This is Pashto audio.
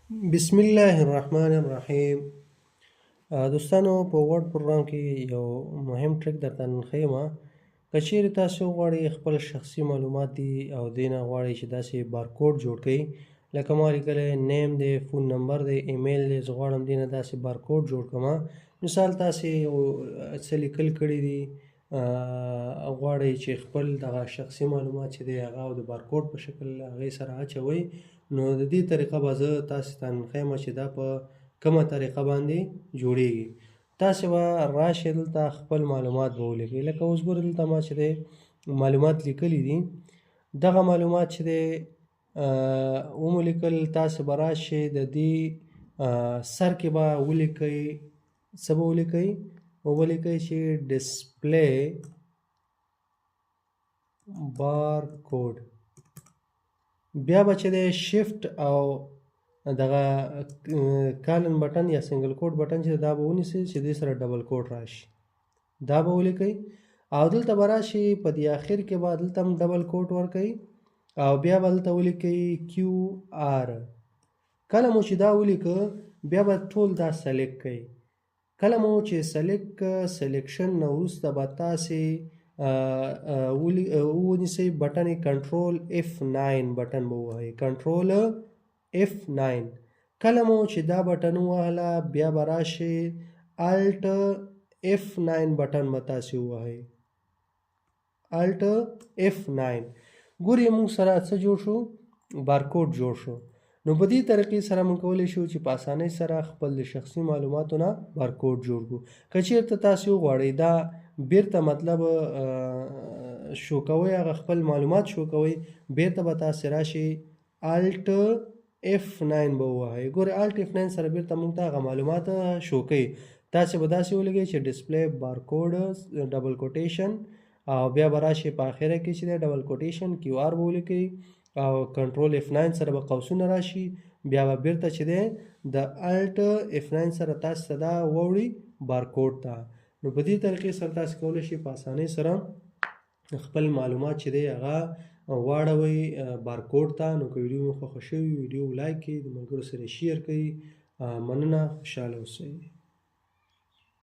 بسم الله الرحمن الرحیم. دوستانو، په ورډ پروګرام کې یو مهم ټریک درته نن ښیم. که چیرې تاسو غواړئ خپل شخصي معلومات دي او دې نه غواړئ چې داسې بارکوډ جوړ کړئ، لکه ما لیکلی نیم دی، فون نمبر دی، ایمیل دی، زه غواړم دې نه داسې بارکوډ جوړ کړمه. مثال تاسې یو څه لیکل کړي دي، غواړئ چې خپل دغه شخصي معلومات چې دی هغه د بارکوډ په شکل هغې سره اچوئ، نو د دې طریقه به زه تاسې ته نن ښیم چې دا په کومه طریقه باندې جوړیږي. تاسې به راشئ دلته خپل معلومات به ولیکئ. لکه اوس ګورئ دلته ما چې دی معلومات لیکلي دي، دغه معلومات چې دی ومو لیکل. تاسې به راشئ د دې سر کې به ولیکئ، څه به ولیکئ؟ ولیکئ چې ډسپلی بارکوډ. بیا به چې دی شفټ او دغه کالن بټن یا سنګل کوډ بټن چې دا به ونیسئ چې دې سره ډبل کوډ راشي، دا به ولیکئ. او دلته به راشي په دې اخر کې به دلته هم ډبل کوډ ورکوئ او بیا به دلته ولیکئ کیو آر. کله مو چې دا ولیکه بیا به ټول دا سلیکټ کړئ. کله مو چې سلیکشن نه وروسته به تاسې ونیسئ بټن کنټرول F9 بټن به ووهئ، کنټرول F9. کله مو چې دا بټن ووهله بیا به راشئ الټ F9 بټن به تاسې ووهئ، الټ F9. ګورئ موږ سره څه جوړ شو؟ بارکوډ جوړ شو. نو په دې طریقې سره موږ کولی شو چې په اسانۍ سره خپل د شخصي معلوماتو نه بارکوډ جوړ کړو. که چېرته تاسې وغواړئ دا بیرته مطلب شو کوئ، هغه خپل معلومات شو کوئ، بیرته به تاسې راشئ الټ F9 به ووهئ. ګورئ الټ F9 سره بیرته موږ ته هغه معلومات شو کوي. تاسې به داسې ولیکئ چې ډسپلی بارکوډ ډبل کوټیشن او بیا به راشئ په اخره کې چې دی ډبل کوټیشن کیو آر به ولیکئ او کنټرول F9 سره به قوسونه راشي، بیا به بیرته چې دی د الټ F9 سره تاسې ته دا واوړي بارکوډ ته. نو په دې طریقې سره تاسې کولی شئ په اسانۍ سره خپل معلومات چې دی هغه واړوئ بارکوډ ته. نو که ویډیو مو خوښه شوې وي ویډیو لایک کړئ، د ملګرو سره شیر کړئ. مننه، خوشحاله اوسئ.